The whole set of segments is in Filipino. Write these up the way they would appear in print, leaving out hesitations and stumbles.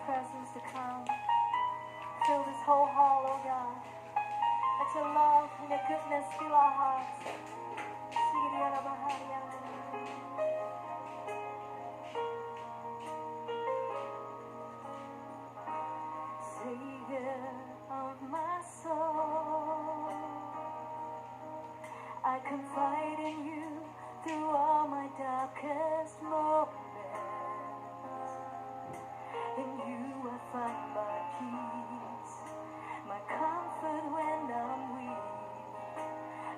presence to come. Fill this whole hall, oh God. Let your love and your goodness fill our hearts. Savior of my soul, I confide in you through all my darkest moments. In you I find my peace, my comfort when I'm weak.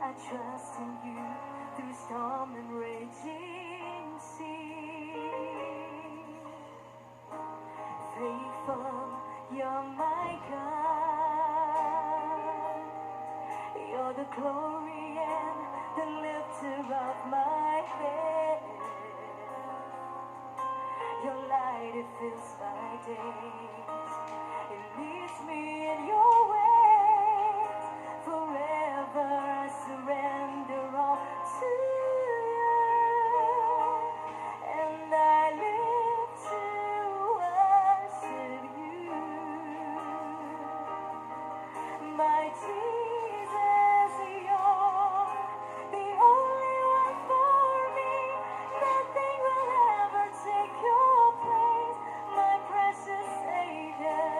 I trust in you through storm and raging sea. Faithful, you're my God. You're the glory and the lifter of my head. Your light, it fills my days. It leads me in your ways. Forever I surrender all to you. And I live to worship you. My Jesus, you're the only one for me. Nothing will ever take your place, my precious Savior.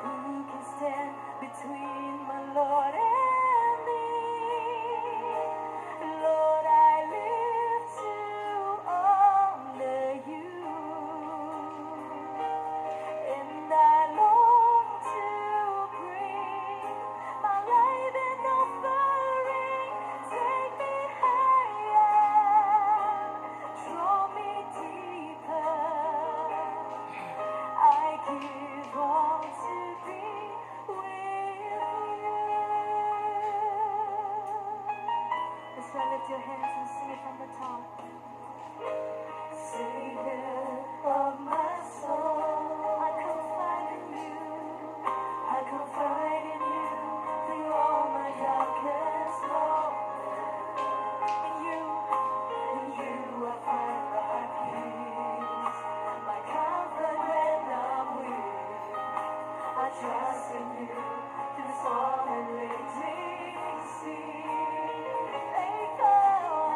Who can stand between my Lord and thee? Lord, I live to honor you. And I long to bring my life in offering. Take me higher, draw me deeper. I give all to be with you. Let's try lift your hands and sing it from the top. Savior of my soul, I confide in you. I confide in you through all my darkest moments. In you I find my peace, my comfort when I'm weak. I trust in you through storm and raging sea. Faithful,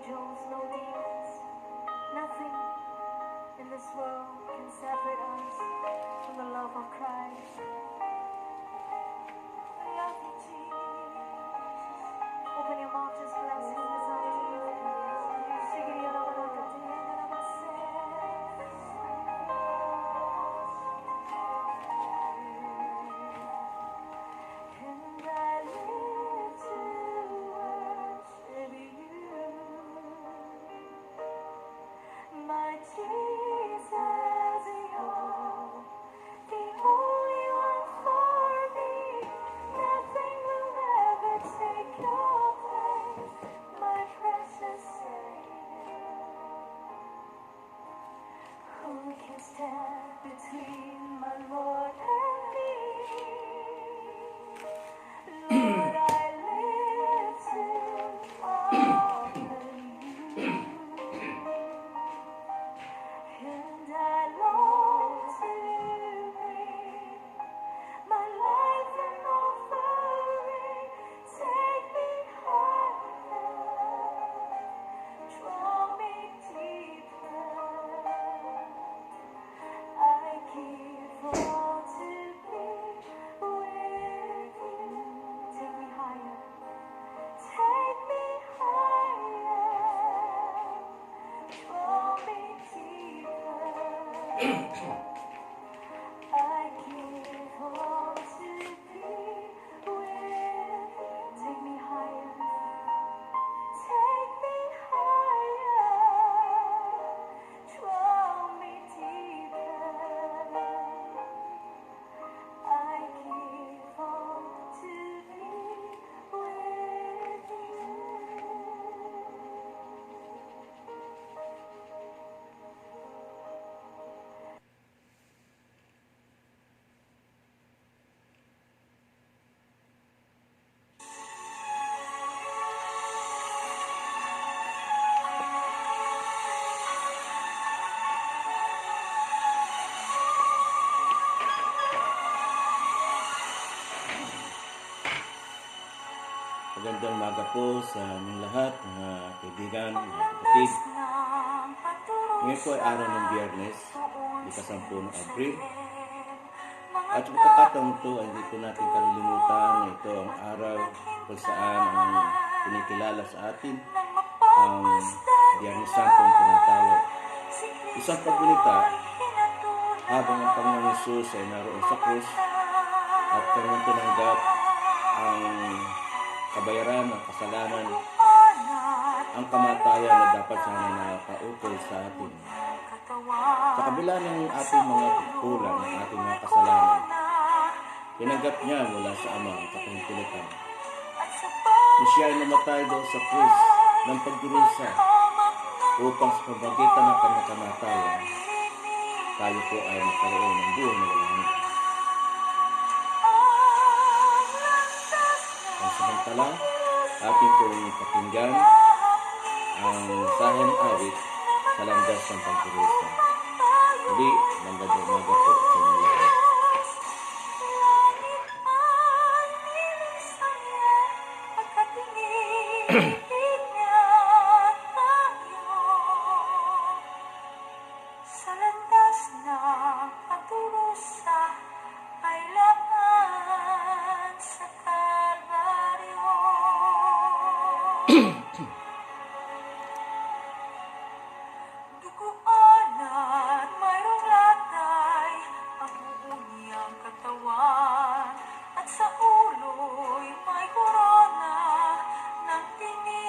angels, no demons, nothing in this world can separate us from the love of Christ. We love you, Jesus. Open your mouth, just bless him this afternoon. And I live to worship you, my Jesus, you're the only one for me. Nothing will ever take your place, my precious Savior. Who can stand between my Lord and me? Lord, I live to honor you, and I long to bring my life an offering. Take me higher, draw me deeper. I give all to be with you. Take me higher. Take me higher. Draw me deeper. I give all to be with you. Take me higher. Take me higher. Draw me deeper. I give all to be with you. Magandang umaga po sa aming lahat, mga kaibigan, mga kapatid. Ngayon po ay araw ng Biyernes, ika-10 ng Abril. At sa pagkakataon ito ay hindi po natin kalilimutan na ito ang araw kung saan ang kinikilala sa atin ang Biyernes Santong tinatawag. Isang paggunita habang ang Panginoong Hesus ay naroon sa krus at kanyang tinanggap ang kabayaran ng kasalanan, ang kamatayan na dapat sana nakauukol sa atin. Sa kabila ng ating mga kulang, ng ating mga kasalanan, tinanggap niya mula sa Ama sa kanyang pilitan. Na siya ay namatay doon sa krus ng pagdurusa upang sa pamagitan ng kanyang kamatayan, tayo po ay magkaroon ng buhay na walang hanggan. Samantala, ating pong pakinggan ang mensahe ng awit sa landas ng pagdurusa. Muli, magandang umaga po sa inyo lahat. Sa landas ng pagdurusa ay laan sa Kalbaryo. Duguan at mayroong latay ang uunyang katawan, at sa ulo'y may korona ng tingin.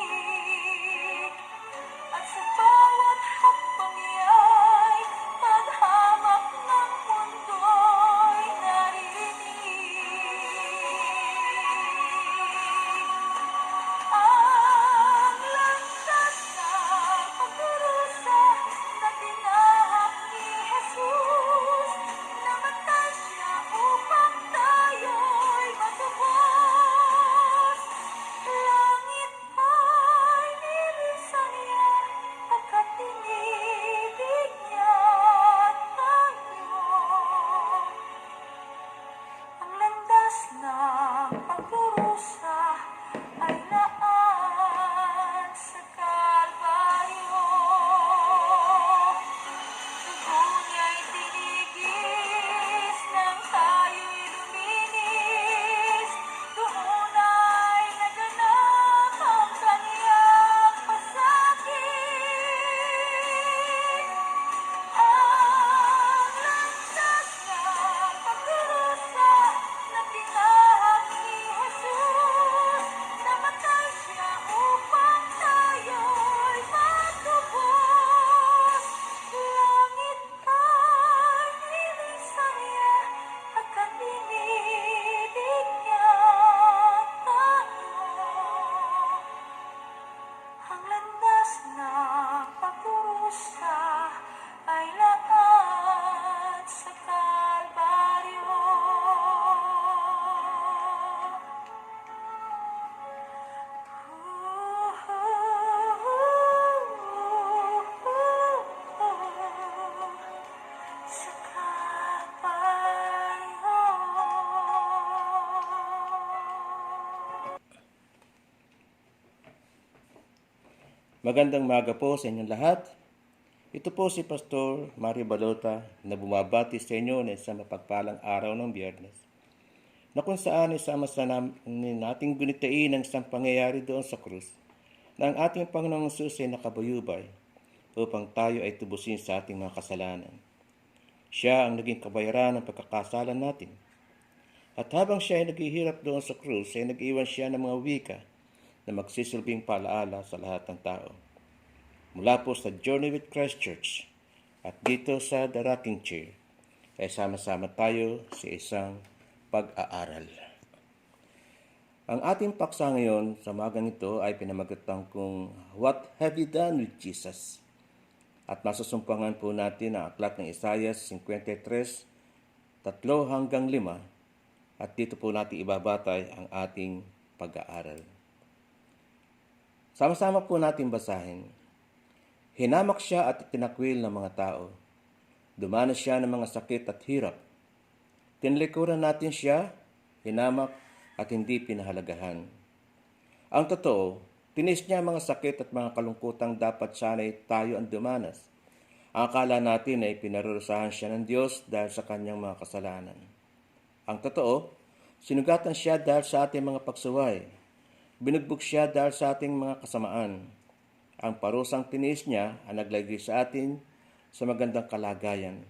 Magandang maga po sa inyong lahat. Ito po si Pastor Mario Balota na bumabati sa inyo na isang mapagpalang araw ng Biyernes, na kung saan isama-sama nating gunitain ang isang pangyayari doon sa krus na ang ating Panginoong Hesus ay nakabayubay upang tayo ay tubusin sa ating mga kasalanan. Siya ang naging kabayaran ng pagkakasalan natin. At habang siya ay naghihirap doon sa krus, ay nag-iwan siya ng mga wika na magsisilbing paalaala sa lahat ng tao. Mula po sa Journey with Christ Church at dito sa The Rocking Chair, ay sama-sama tayo sa isang pag-aaral. Ang ating paksa ngayon sa magang ito ay pinamagatan kong What Have You Done with Jesus? At masusumpangan po natin ang aklat ng Isaiah 53, 3-5, at dito po natin ibabatay ang ating pag-aaral. Sama-sama po natin basahin. Hinamak siya at itinakwil ng mga tao. Dumanas siya ng mga sakit at hirap. Tinlikuran natin siya, hinamak at hindi pinahalagahan. Ang totoo, tinis niya mga sakit at mga kalungkutang dapat sana'y tayo ang dumanas. Ang akala natin ay pinarurusahan siya ng Diyos dahil sa kanyang mga kasalanan. Ang totoo, sinugatan siya dahil sa ating mga pagsuway. Binugbog siya dahil sa ating mga kasamaan. Ang parusang tinis niya ang naglagay sa atin sa magandang kalagayan.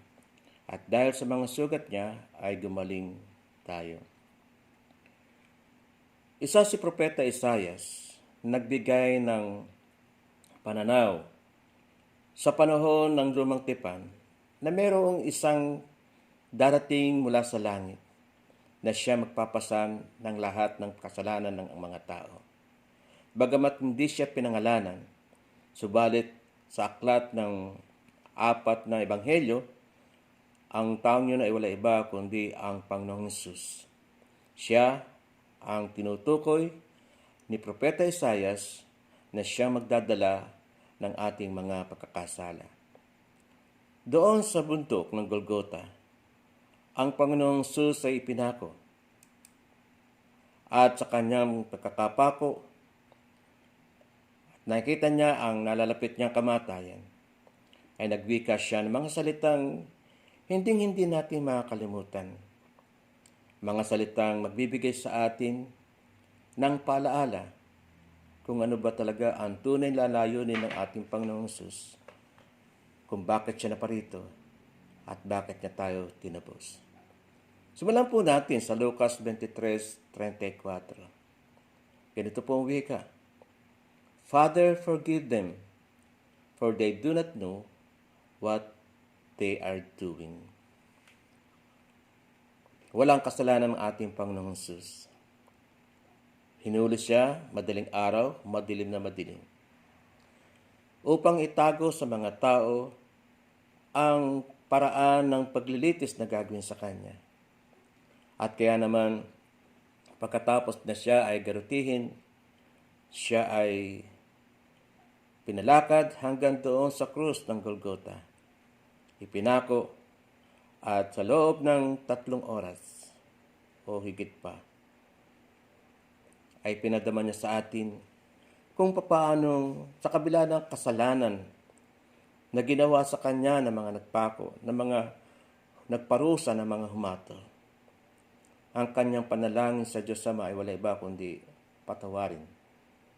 At dahil sa mga sugat niya ay gumaling tayo. Isa si Propeta Isaias, nagbigay ng pananaw sa panahon ng lumang tipan na mayroong isang darating mula sa langit na siya magpapasan ng lahat ng kasalanan ng mga tao. Bagamat hindi siya pinangalanan, subalit sa aklat ng 4 na ebanghelyo, ang taong yun ay wala iba kundi ang Panginoong Hesus. Siya ang tinutukoy ni Propeta Isaias na siya magdadala ng ating mga pagkakasala. Doon sa bundok ng Golgota, ang Panginoong Hesus ay ipinako. At sa kanyang pagkakapako, nakita niya ang nalalapit niyang kamatayan, ay nagwika siya ng mga salitang hindi natin makakalimutan. Mga salitang magbibigay sa atin ng paalaala kung ano ba talaga ang tunay na layunin ng ating Panginoong Hesus, kung bakit siya naparito at bakit niya tayo tinubos. Simulan po natin sa Lucas 23:34. Ganito po ang wika. Father, forgive them, for they do not know what they are doing. Walang kasalanan ng ating Panginoong Hesus. Hinuli siya madaling araw, madilim na madilim, upang itago sa mga tao ang paraan ng paglilitis na gagawin sa kanya. At kaya naman, pagkatapos na siya ay garutihin, siya ay pinalakad hanggang doon sa krus ng Golgota. Ipinako at sa loob ng 3 oras o higit pa, ay pinadama niya sa atin kung paano sa kabila ng kasalanan na ginawa sa kanya ng mga nagpako, ng mga nagparusa, ng mga humato. Ang kanyang panalangin sa Diyos Ama ay wala iba kundi patawarin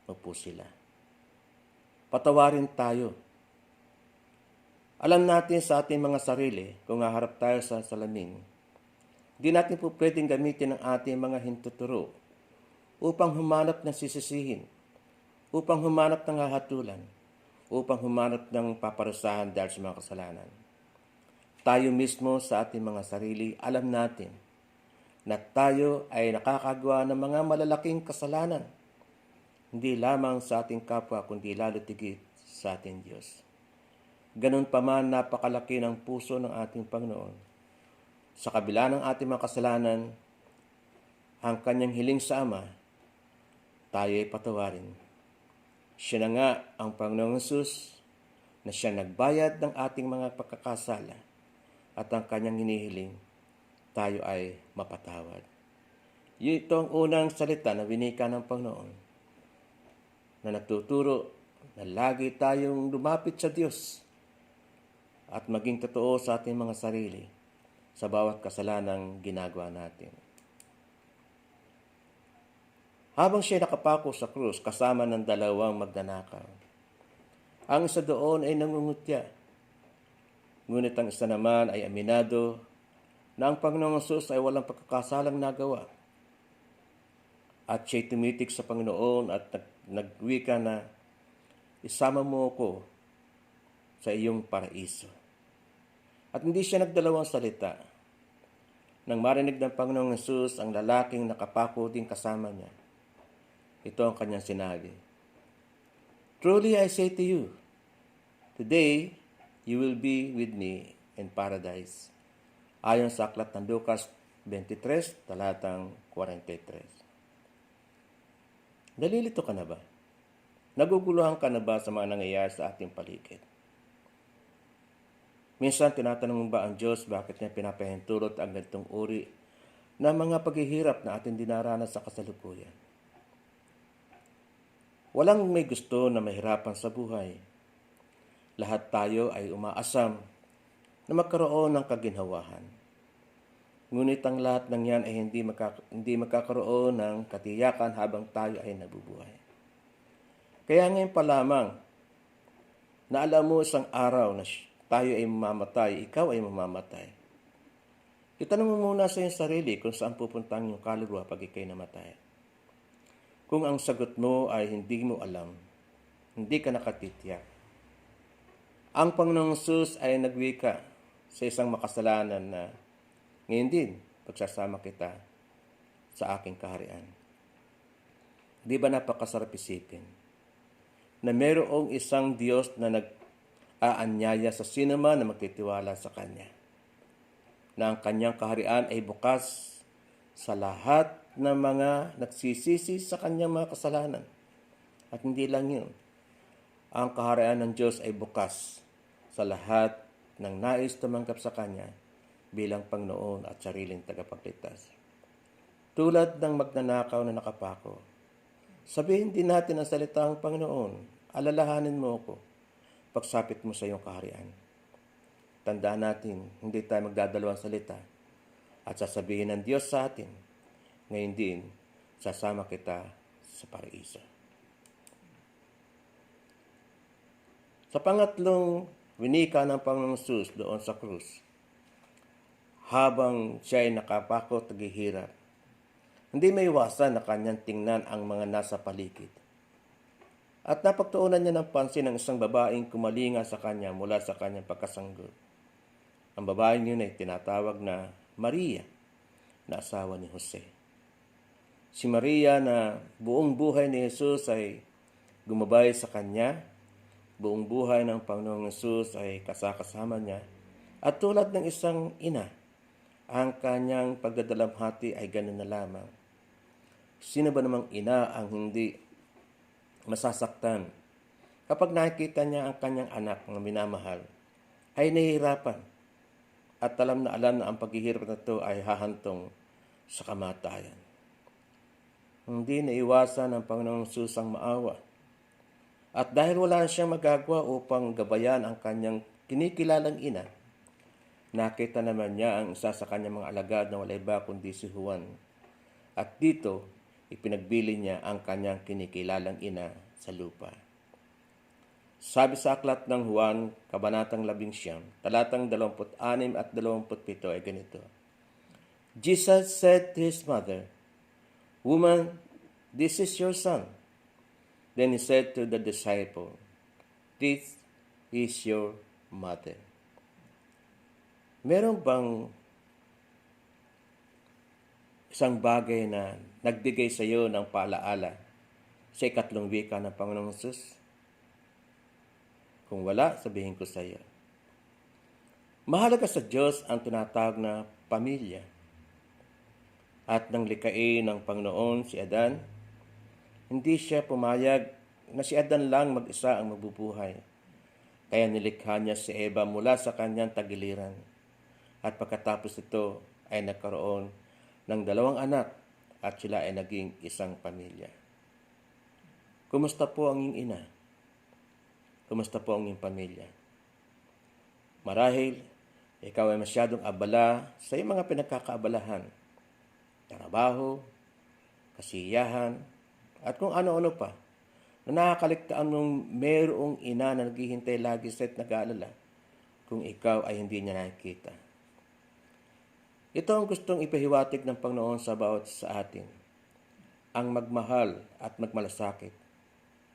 mo po sila. Patawarin tayo. Alam natin sa ating mga sarili, kung haharap tayo sa salamin, di natin po pwedeng gamitin ang ating mga hintuturo upang humanap ng sisisihin, upang humanap ng hahatulan, upang humanap ng paparusahan dahil sa mga kasalanan. Tayo mismo sa ating mga sarili, alam natin na tayo ay nakakagawa ng mga malalaking kasalanan, hindi lamang sa ating kapwa, kundi lalo tigit sa ating Diyos. Ganun pa man napakalaki ng puso ng ating Panginoon. Sa kabila ng ating mga kasalanan, ang kanyang hiling sa Ama, tayo ay patawarin. Siya na nga ang Panginoong Hesus na siya nagbayad ng ating mga pagkakasala at ang kanyang hinihiling, tayo ay mapatawad. Ito ang unang salita na winika ng Panginoon na nagtuturo na lagi tayong lumapit sa Diyos at maging totoo sa ating mga sarili sa bawat kasalanang ginagawa natin. Habang siya nakapako sa krus kasama ng dalawang magnanakaw, ang isa doon ay nangungutya. Ngunit ang isa naman ay aminado na ang Panginoong Hesus ay walang pagkakasalang nagawa. At siya'y tumitik sa Panginoon at nagwika na, isama mo ko sa iyong paraiso. At hindi siya nagdalawang salita. Nang marinig ng Panginoong Hesus ang lalaking nakapako din kasama niya, ito ang kanyang sinabi, "Truly I say to you, today you will be with me in paradise." Ayon sa aklat ng Lucas 23, talatang 43. Nalilito ka na ba? Naguguluhan ka na ba sa mga nangyayari sa ating paligid? Minsan tinatanong mo ba ang Diyos bakit niya pinapahintulot ang ganitong uri ng mga paghihirap na ating dinaranas sa kasalukuyan? Walang may gusto na mahirapan sa buhay. Lahat tayo ay umaasam na magkaroon ng kaginhawahan. Ngunit ang lahat ng yan ay hindi magkakaroon ng katiyakan habang tayo ay nabubuhay. Kaya ngayon pa lamang na alam mo isang araw na tayo ay mamamatay, ikaw ay mamamatay. Itanong mo muna sa iyong sarili kung saan pupunta ang iyong kaluluwa pag ikay namatay. Kung ang sagot mo ay hindi mo alam, hindi ka nakatitiyak. Ang Panginoong Hesus ay nagwika sa isang makasalanan na, ngayon din, pagsasama kita sa aking kaharian. Di ba napakasarap isipin na mayroong isang Diyos na nag-aanyaya sa sino man na magtitiwala sa Kanya, na ang Kanyang kaharian ay bukas sa lahat ng mga nagsisisi sa Kanyang mga kasalanan. At hindi lang yun, ang kaharian ng Diyos ay bukas sa lahat ng nais tumanggap sa Kanya bilang Panginoon at sariling tagapagligtas. Tulad ng magnanakaw na nakapako, sabihin din natin ang salitang Panginoon, alalahanin mo ako, pagsapit mo sa iyong kaharian. Tandaan natin, hindi tayo magdadalawang salita at sasabihin ng Diyos sa atin, ngayon din, sasama kita sa paraiso. Sa pangatlong winika ng Panginoong Hesus doon sa krus, habang siya ay nakapako at naghihirap, hindi may iwasan na kanyang tingnan ang mga nasa paligid. At napagtuunan niya ng pansin ang isang babaeng kumalinga sa kanya mula sa kanyang pagkasanggol. Ang babaeng yun ay tinatawag na Maria, na asawa ni Jose. Si Maria na buong buhay ni Jesus ay gumabay sa kanya, buong buhay ng Panginoong Jesus ay kasakasama niya, at tulad ng isang ina, ang kanyang pagdadalamhati ay ganun na lamang. Sino ba namang ina ang hindi masasaktan kapag nakikita niya ang kanyang anak na minamahal ay nahihirapan at alam na ang paghihirap na ito ay hahantong sa kamatayan. Hindi naiwasan ng Panginoong Hesus ang maawa. At dahil wala siyang magagawa upang gabayan ang kanyang kinikilalang ina, nakita naman niya ang isa sa kanyang mga alagad na wala iba kundi si Juan. At dito, ipinagbili niya ang kanyang kinikilalang ina sa lupa. Sabi sa aklat ng Juan, Kabanatang 11, talatang 26 at 27 ay ganito. Jesus said to his mother, "Woman, this is your son." Then he said to the disciple, "This is your mother." Meron bang isang bagay na nagbigay sa iyo ng paalaala sa ikatlong wika ng Panginoong Hesus? Kung wala, sabihin ko sa iyo. Mahalaga sa Diyos ang tinatawag na pamilya. At nang likhain ng Panginoon si Adan, hindi siya pumayag na si Adan lang mag-isa ang mabubuhay. Kaya nilikha niya si Eva mula sa kanyang tagiliran. At pagkatapos ito ay nagkaroon ng 2 anak at sila ay naging isang pamilya. Kumusta po ang iyong ina? Kumusta po ang iyong pamilya? Marahil, ikaw ay masyadong abala sa iyong mga pinagkakaabalahan. Trabaho, kasiyahan, at kung ano-ano pa, na nakakaligtaan mong mayroong ina na naghihintay lagi sa at nag-aalala kung ikaw ay hindi niya nakikita. Ito ang gustong ipahiwatig ng Panginoon sa bawat sa atin, ang magmahal at magmalasakit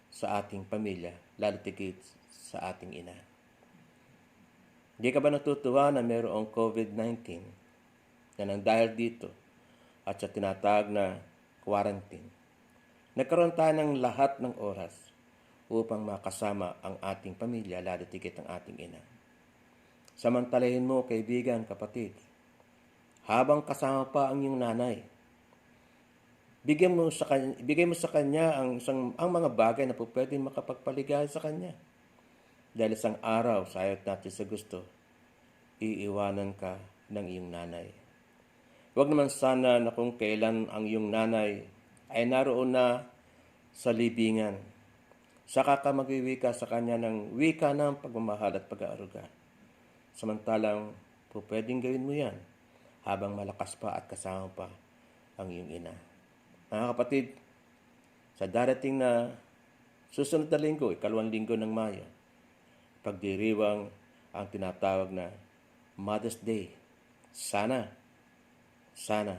sa ating pamilya, lalo tigit sa ating ina. Di ka ba natutuwa na mayroong COVID-19 na nang dahil dito at sa tinatawag na quarantine, nagkaroon tayo ng lahat ng oras upang makasama ang ating pamilya, lalo tigit ang ating ina. Samantalahin mo, kaibigan, kapatid, habang kasama pa ang iyong nanay, bigay mo sa kanya ang mga bagay na po pwedeng makapagpaligaya sa kanya. Dahil isang araw, sayot natin sa gusto, iiwanan ka ng iyong nanay. Huwag naman sana na kung kailan ang iyong nanay ay naroon na sa libingan, saka ka magwiwika sa kanya ng wika ng pagmamahal at pag-aaruga. Samantalang po pwedeng gawin mo yan habang malakas pa at kasama pa ang iyong ina. Mga kapatid, sa darating na susunod na linggo, 2 linggo ng Mayo, pagdiriwang ang tinatawag na Mother's Day. Sana, sa 3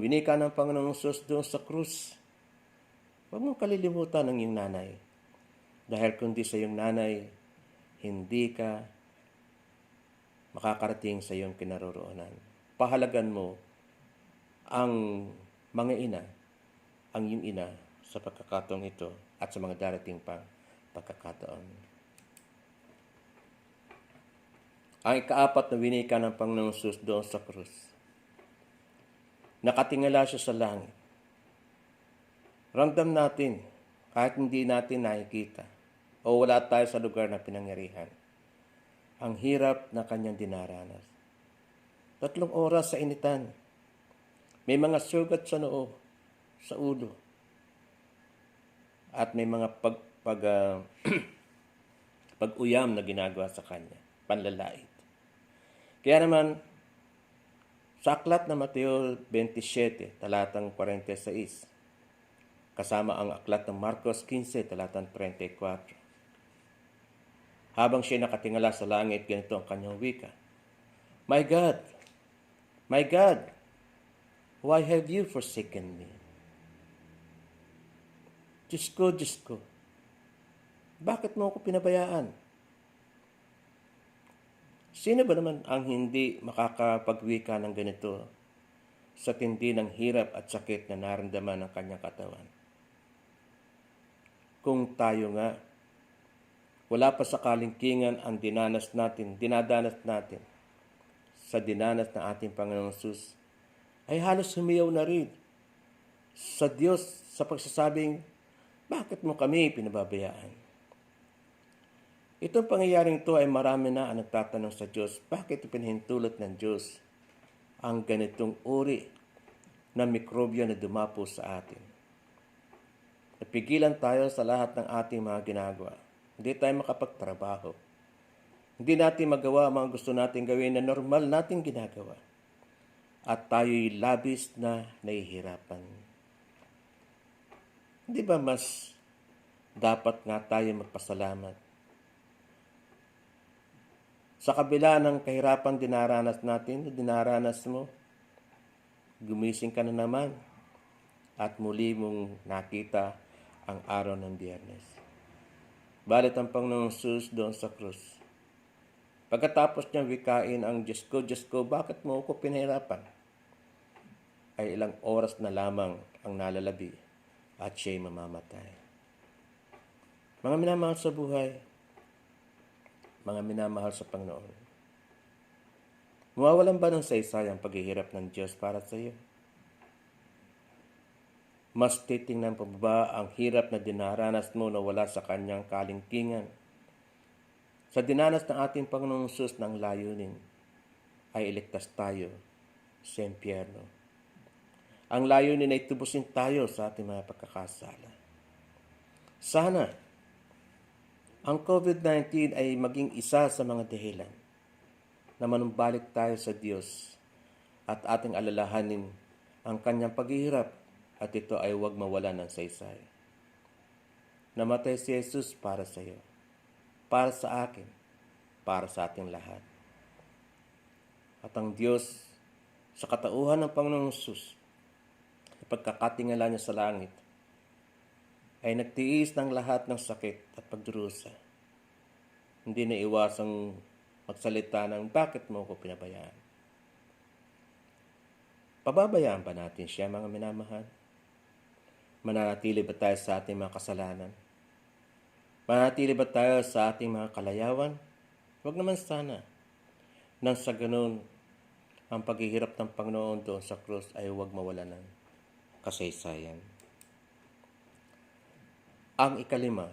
winika ng Panginoong Hesus doon sa krus, huwag mong kalilimutan ang iyong nanay. Dahil kundi sa iyong nanay, hindi ka makakarating sa iyong kinaroroonan. Pahalagan mo ang mga ina, ang iyong ina sa pagkakataong ito at sa mga darating pang pagkakataon. Ang 4 na winika ng Panginoong Hesus doon sa krus, nakatingala siya sa langit. Ramdam natin, kahit hindi natin nakikita o wala tayo sa lugar na pinangyarihan, ang hirap na kanyang dinaranas. 3 oras sa initan. May mga sugat sa noo, sa ulo. At may mga pag-uyam na ginagawa sa kanya, panlalait. Kaya naman, sa aklat na Mateo 27, talatang 46, kasama ang aklat ng Marcos 15, talatang 34. Habang siya nakatingala sa langit, ganito ang kanyang wika. My God, why have you forsaken me? Diyos ko, bakit mo ako pinabayaan? Sino ba naman ang hindi makakapagwika ng ganito sa tindi ng hirap at sakit na naramdaman ng kanyang katawan? Kung tayo nga, wala pa sa kalingkingan ang dinadanas natin sa dinanas ng ating Panginoong Hesus, ay halos humiyaw na rin sa Diyos sa pagsasabing, bakit mo kami pinababayaan? Itong pangyayaring ito ay marami na ang nagtatanong sa Diyos, bakit pinahintulot ng Diyos ang ganitong uri ng mikrobyo na dumapo sa atin? Napigilan tayo sa lahat ng ating mga ginagawa. Hindi tayo makapagtrabaho. Hindi natin magawa ang mga gusto natin gawin na normal natin ginagawa. At tayo'y labis na nahihirapan. Hindi ba mas dapat nga tayo magpasalamat? Sa kabila ng kahirapan dinaranas mo, gumising ka na naman at muli mong nakita ang araw ng Biyernes. Balit ang Panginoong Hesus doon sa krus, pagkatapos niyang wikain ang Diyos ko, bakit mo ako pinahirapan? Ay ilang oras na lamang ang nalalabi at siya'y mamamatay. Mga minamahal sa buhay, mga minamahal sa Panginoon, mawawalan ba ng saysay ang paghihirap ng Diyos para sa iyo? Mas titingnan pa ba ang hirap na dinaranas mo na wala sa kanyang kalingkingan? Sa dinanas ng ating Panginoong Hesus ng layunin ay iligtas tayo sa impyerno. Ang layunin ay tubusin tayo sa ating mga pagkakasala. Sana Ang COVID-19 ay maging isa sa mga dahilan na manumbalik tayo sa Diyos at ating alalahanin ang kanyang paghihirap at ito ay huwag mawala ng saysay. Namatay si Jesus para sa iyo, para sa akin, para sa ating lahat. At ang Diyos sa katauhan ng Panginoong Jesus, sa pagkakatingala niya sa langit, ay nagtiis ng lahat ng sakit at pagdurusa. Hindi na iwasang magsalita ng bakit mo ko pinabayaan. Pababayaan ba natin siya, mga minamahal? Mananatili ba tayo sa ating mga kasalanan? Mananatili ba tayo sa ating mga kalayawan? Huwag naman sana. Nang sa ganun, ang paghihirap ng Panginoon doon sa krus ay huwag mawala ng kasaysayan. Ang ikalima,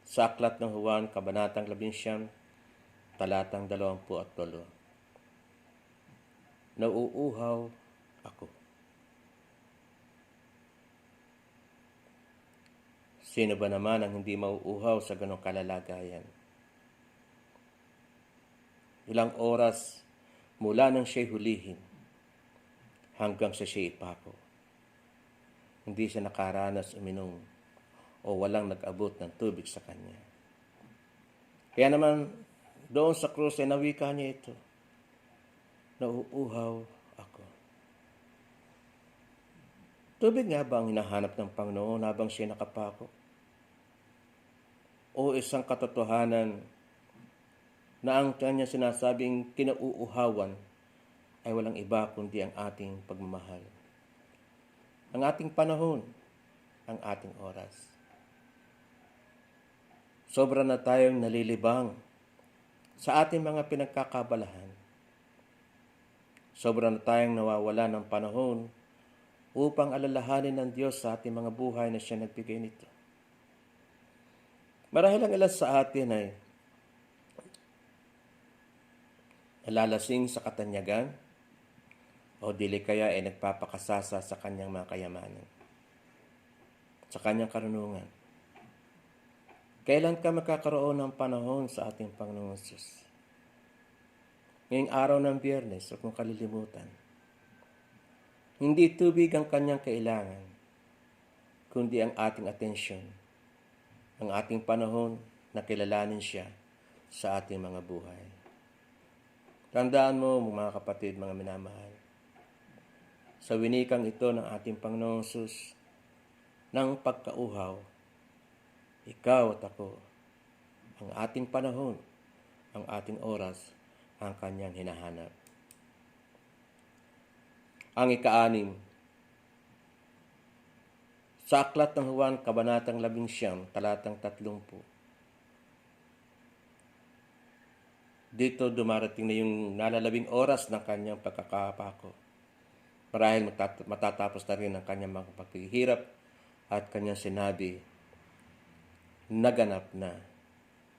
sa aklat ng Juan, Kabanatang 11, talatang 28. Nauuhaw ako. Sino ba naman ang hindi mauuhaw sa ganong kalalagayan? Ilang oras mula nang siya'y hulihin hanggang sa siya'y ipako. Hindi siya nakaranas uminom o walang nag-abot ng tubig sa kanya. Kaya naman, doon sa krus ay nawika niya ito. Nauuhaw ako. Tubig nga ba ang hinahanap ng Panginoon habang siya nakapako? O isang katotohanan na ang kanya sinasabing kinauuhawan ay walang iba kundi ang ating pagmamahal. Ang ating panahon, ang ating oras. Sobra na tayong nalilibang sa ating mga pinagkakabalahan. Sobra na tayong nawawala ng panahon upang alalahanin ng Diyos sa ating mga buhay na siya nagbigay nito. Marahil ang ilan sa atin ay nalalasing sa katanyagan o dili kaya ay nagpapakasasa sa kanyang mga kayamanan, sa kanyang karunungan. Kailan ka magkakaroon ng panahon sa ating Panginoong Jesus? Ngayong araw ng Biyernes, huwag mong kalilimutan. Hindi tubig ang kanyang kailangan, kundi ang ating atensyon, ang ating panahon na kilalanin siya sa ating mga buhay. Tandaan mo, mga kapatid, mga minamahal, sa winikang ito ng ating Panginoong Jesus, ng pagkauhaw, ikaw at ako, ang ating panahon, ang ating oras, ang kanyang hinahanap. Ang ika-6, sa aklat ng Juan, Kabanatang 11, talatang 30. Dito dumarating na yung nalalabing oras ng kanyang pagkakapako. Marahil matatapos na rin ang kanyang mga paghihirap at kanyang sinabi, naganap na.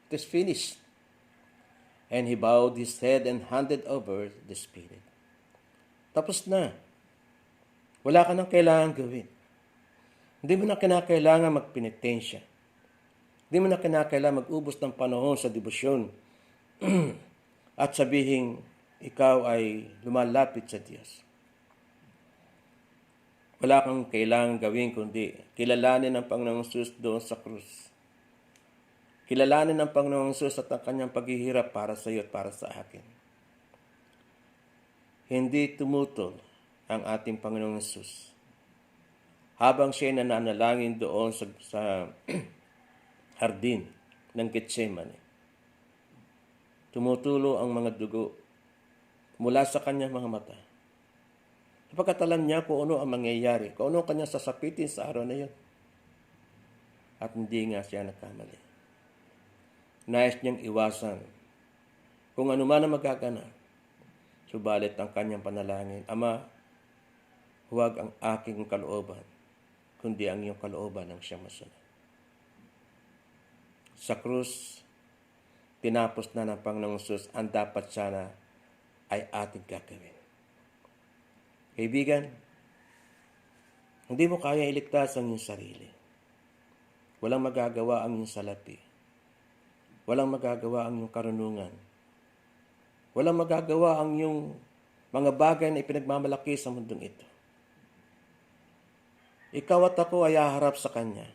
It is finished. And he bowed his head and handed over the Spirit. Tapos na. Wala ka nang kailangan gawin. Hindi mo na kinakailangan magpenitensya. Hindi mo na kinakailangan mag-ubos ng panahon sa debosyon at sabihin ikaw ay lumalapit sa Diyos. Wala kang kailangan gawin kundi kilalanin ang Panginoong Jesus doon sa krus. Kilalanin ng Panginoong Jesus at ang kanyang paghihirap para sa iyo at para sa akin. Hindi tumutol ang ating Panginoong Jesus habang siya nananalangin doon sa hardin ng Getsemani. Tumutulo ang mga dugo mula sa kanyang mga mata. Sapagkat alam niya kung ano ang mangyayari, kung ano ang kanyang sasapitin sa araw na yun. At hindi nga siya nagkamali. Nais niyang iwasan kung ano man ang magaganap. Subalit ang kanyang panalangin, Ama, huwag ang aking kalooban, kundi ang iyong kalooban ang siyang masunod. Sa krus, tinapos na ng Panginoong Jesus ang dapat sana ay ating gagawin. Kaibigan, hindi mo kaya iligtas ang iyong sarili. Walang magagawa ang iyong salapi. Walang magagawa ang iyong karunungan. Walang magagawa ang iyong mga bagay na ipinagmamalaki sa mundong ito. Ikaw at ako ay haharap sa Kanya.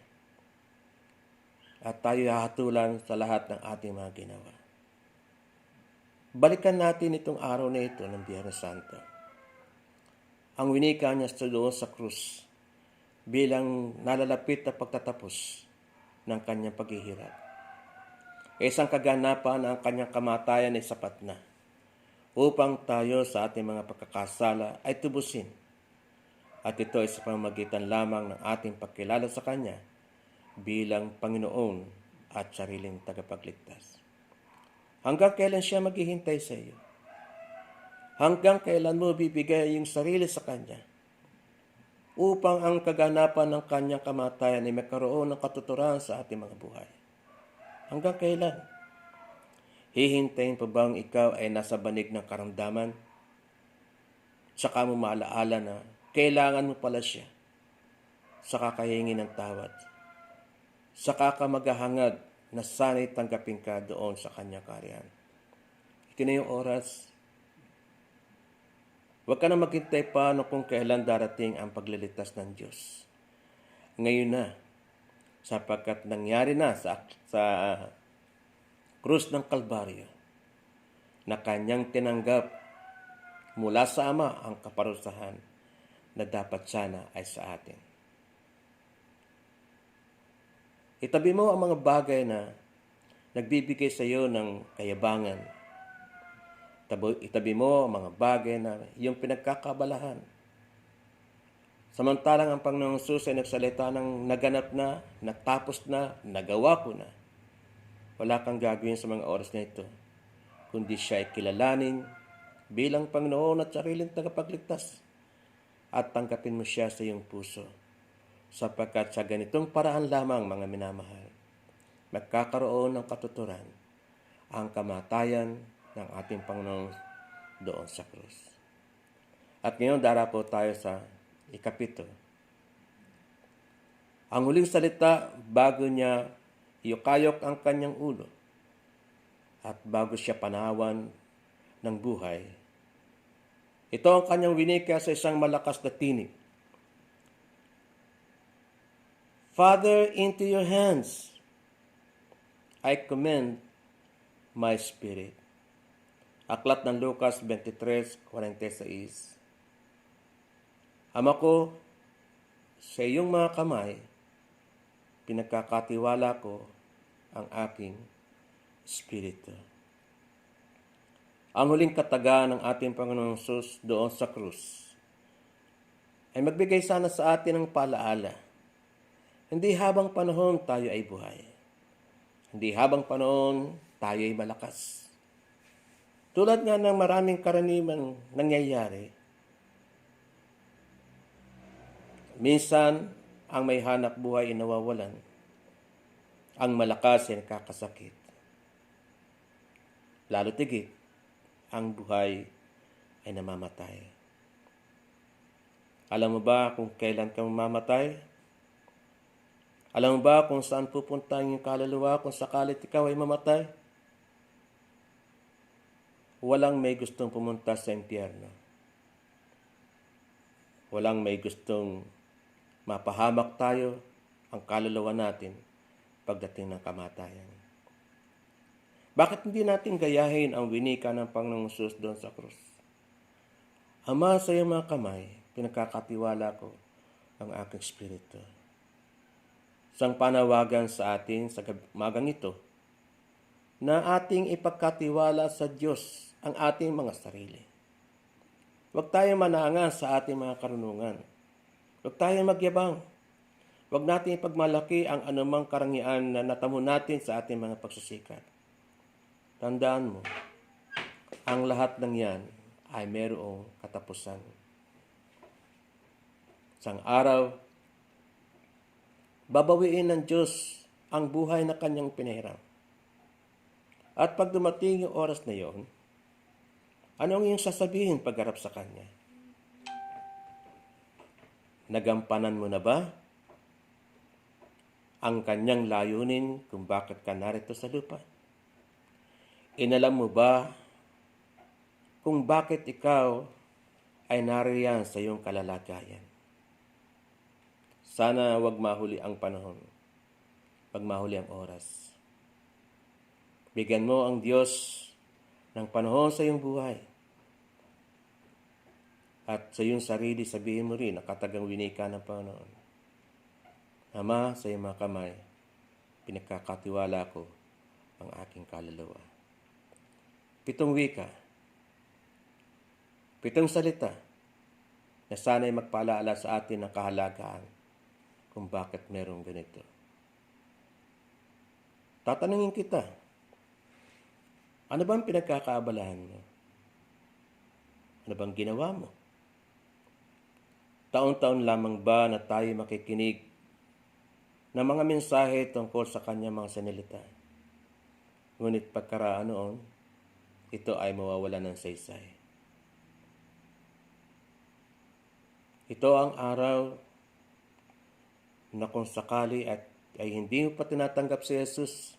At tayo hahatulan sa lahat ng ating mga ginawa. Balikan natin itong araw na ito ng Biyernes Santo. Ang winika niya doon sa krus bilang nalalapit na pagtatapos ng kanyang paghihirap. Isang kaganapan na ang kanyang kamatayan ay sapat na upang tayo sa ating mga pagkakasala ay tubusin. At ito ay sa pamamagitan lamang ng ating pagkilala sa Kanya bilang Panginoon at sariling tagapagligtas. Hanggang kailan siya maghihintay sa iyo? Hanggang kailan mo bibigay yung sarili sa Kanya upang ang kaganapan ng Kanyang kamatayan ay magkaroon ng katuturan sa ating mga buhay? Hanggang kailan? Hihintayin pa bang ikaw ay nasa banig ng karamdaman? Tsaka mo maalaala na kailangan mo pala siya sa kakahingi ng tawad. Saka ka maghahangad na sana'y tanggapin ka doon sa Kanyang kaharian. Ito na yung oras. Huwag ka na maghintay pa kung kailan darating ang pagliligtas ng Diyos. Ngayon na, sapagkat nangyari na sa krus ng Kalbaryo na Kanyang tinanggap mula sa Ama ang kaparusahan na dapat sana ay sa atin. Itabi mo ang mga bagay na nagbibigay sa iyo ng kayabangan. Itabi mo ang mga bagay na iyong pinagkakabalahan. Samantalang ang Panginoong Hesus ay nagsalita ng naganap na, natapos na, nagawa ko na. Wala kang gagawin sa mga oras na ito, kundi siya ay kilalanin bilang Panginoon at sariling tagapagligtas at tanggapin mo siya sa iyong puso. Sapagkat sa ganitong paraan lamang, mga minamahal, magkakaroon ng katuturan ang kamatayan ng ating Panginoon doon sa krus. At ngayon darapo tayo sa ikapito. Ang huling salita bago niya iyukayok ang kanyang ulo at bago siya panawan ng buhay, ito ang kanyang winika sa isang malakas na tinig. Father, into your hands I commend my spirit. Aklat ng Lucas 23:46. Ama ko, sa iyong mga kamay, pinagkakatiwala ko ang aking espiritu. Ang huling kataga ng ating Panginoong Hesus doon sa krus ay magbigay sana sa atin ng paalaala. Hindi habang panahon tayo ay buhay. Hindi habang panahon tayo ay malakas. Tulad nga ng maraming karaniwang nangyayari, minsan ang may hanap buhay ay nawawalan. Ang malakas ay nakakasakit. Lalo tigit, ang buhay ay namamatay. Alam mo ba kung kailan ka mamamatay? Alam mo ba kung saan pupunta ang iyong kaluluwa kung sakalit ikaw ay mamatay? Walang may gustong pumunta sa impyerno. Walang may gustong mapahamak tayo ang kaluluwa natin pagdating ng kamatayan. Bakit hindi natin gayahin ang winika ng Panginoong Hesus doon sa krus? Ama, sa iyong mga kamay, pinagkakatiwala ko ang aking espiritu. Isang panawagan sa atin sa magang ito na ating ipagkatiwala sa Diyos ang ating mga sarili. Huwag tayong manangan sa ating mga karunungan. Huwag tayong magyabang. Huwag natin ipagmalaki ang anumang karangyaan na natamo natin sa ating mga pagsusikat. Tandaan mo, ang lahat ng yan ay mayroong katapusan. Isang araw, babawiin ng Diyos ang buhay na Kanyang pinahiram. At pag dumating yung oras na yon, anong iyong sasabihin pagharap sa Kanya? Nagampanan mo na ba ang Kanyang layunin kung bakit ka narito sa lupa? Inalam mo ba kung bakit ikaw ay nariyan sa iyong kalalagayan? Sana wag mahuli ang panahon, wag mahuli ang oras. Bigyan mo ang Diyos ng panahon sa iyong buhay. At sa iyong sarili, sabihin mo rin, nakatagang winika ng Panginoon. Ama, sa iyong mga kamay, pinagkakatiwala ko ang aking kaluluwa. 7 wika, 7 salita na sana'y magpaalaala sa atin ng kahalagaan kung bakit merong ganito. Tatanungin kita, ano bang pinagkakaabalahan mo? Ano bang ginawa mo? Taon-taon lamang ba na tayo makikinig ng mga mensahe tungkol sa kanyang mga sanilita? Ngunit pagkaraan noon, ito ay mawawala ng saysay. Ito ang araw na kung sakali at ay hindi mo pa tinatanggap si Jesus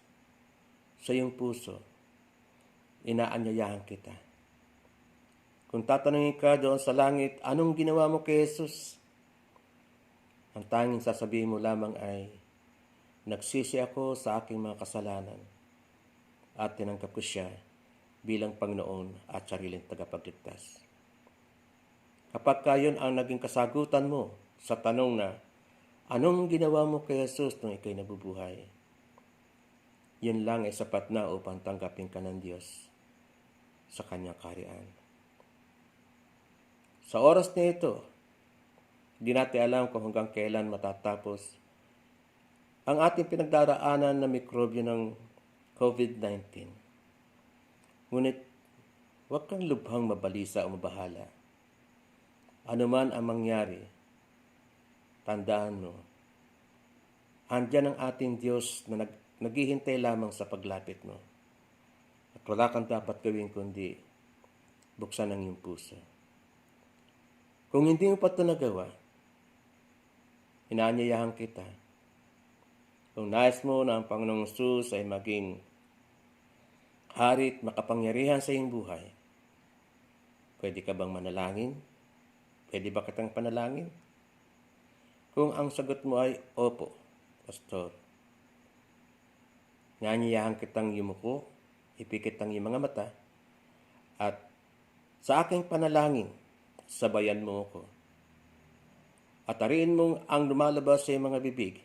sa iyong puso, inaanyayahan kita. Kung tatanungin ka doon sa langit, anong ginawa mo kay Jesus? Ang tanging sasabihin mo lamang ay, nagsisi ako sa aking mga kasalanan at tinanggap ko siya bilang Panginoon at sariling tagapagligtas. Kapag kayon ang naging kasagutan mo sa tanong na, anong ginawa mo kay Jesus nung ikay nabubuhay? Yun lang ay sapat na upang tanggapin ka ng Diyos sa kanyang kaharian. Sa oras na ito, hindi natin alam kung hanggang kailan matatapos ang ating pinagdaraanan na mikrobyo ng COVID-19. Ngunit, huwag kang lubhang mabalisa o mabahala. Ano man ang mangyari, tandaan mo, andyan ang ating Diyos na naghihintay lamang sa paglapit mo. At wala kang dapat gawin kundi buksan ang iyong puso. Kung hindi mo pa ito nagawa, inaanyayahan kita. Kung nais mo na ang Panginoong Hesus ay maging hari at makapangyarihan sa iyong buhay, pwede ka bang manalangin? Pwede ba kitang panalangin? Kung ang sagot mo ay, opo, Pastor, inaanyayahan kitang yumuko, ipikit ang iyong mga mata, at sa aking panalangin, sabayan mo ako. At ariin mong ang lumalabas sa iyong mga bibig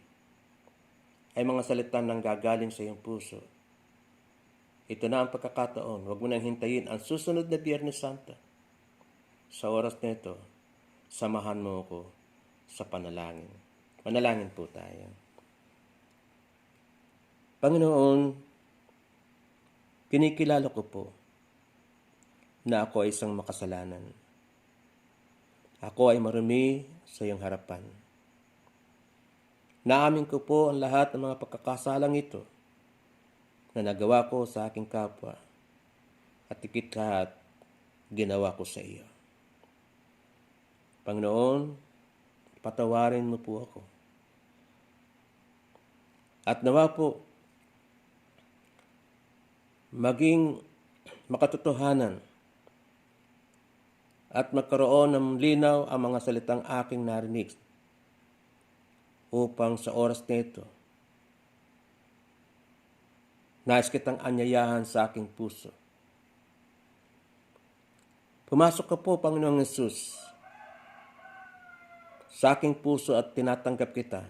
ay mga salita ng gagaling sa iyong puso. Ito na ang pagkakataon. Huwag mo nang hintayin ang susunod na Biyernes Santo. Sa oras na ito, samahan mo ako sa panalangin. Manalangin po tayo. Panginoon, kinikilala ko po na ako ay isang makasalanan. Ako ay marumi sa iyong harapan. Naamin ko po ang lahat ng mga pagkakasalang ito na nagawa ko sa aking kapwa at higit lahat ginawa ko sa iyo. Panginoon, patawarin mo po ako. At nawa po, maging makatotohanan at magkaroon ng linaw ang mga salitang aking narinig upang sa oras na ito, nais kitang anyayahan sa aking puso. Pumasok ka po, Panginoong Hesus, sa aking puso at tinatanggap kita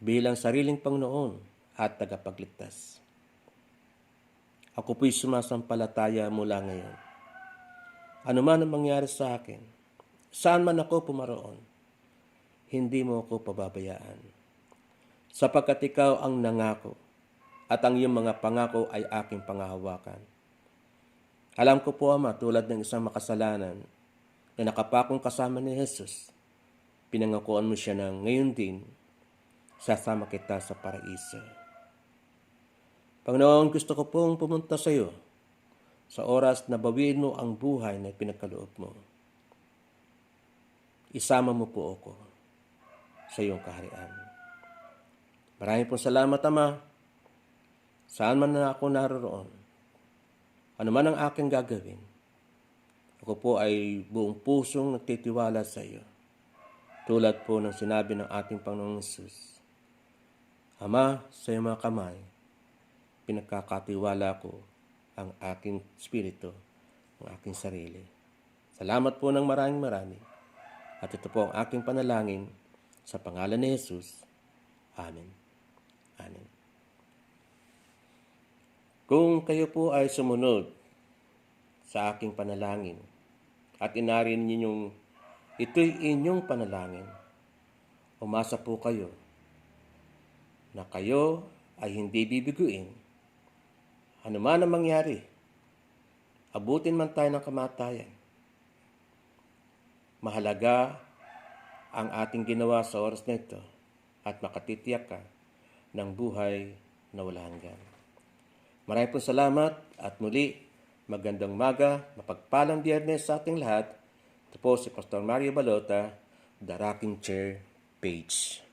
bilang sariling Panginoon at tagapagligtas. Ako po'y sumasampalataya mula ngayon. Ano man ang mangyari sa akin, saan man ako pumaroon, hindi mo ako pababayaan. Sapagkat ikaw ang nangako at ang iyong mga pangako ay aking pangahawakan. Alam ko po, Ama, tulad ng isang makasalanan na nakapakong kasama ni Jesus, pinangakuan mo siya na ngayon din, sasama kita sa paraiso. Panginoon, gusto ko pong pumunta sa iyo sa oras na bawiin mo ang buhay na pinagkaloob mo. Isama mo po ako sa iyong kaharian. Maraming pong salamat, Ama. Saan man na ako naroon, Ano man ang aking gagawin, ako po ay buong pusong nagtitiwala sa iyo. Tulad po ng sinabi ng ating Panginoong Hesus, Ama, sa iyong mga kamay, pinagkakatiwala ko ang aking spirito, ang aking sarili. Salamat po ng marami. At ito po ang aking panalangin sa pangalan ni Jesus. Amen. Amen. Kung kayo po ay sumunod sa aking panalangin at inarin ninyong ito'y inyong panalangin, umasa po kayo na kayo ay hindi bibiguin. Ano man ang mangyari, abutin man tayo ng kamatayan. Mahalaga ang ating ginawa sa oras na ito at makatitiyak ka ng buhay na wala hanggan. Maraming pong salamat at muli, magandang umaga, mapagpalang Biyernes sa ating lahat. Ito po si Pastor Mario Balota, The Rocking Chair Page.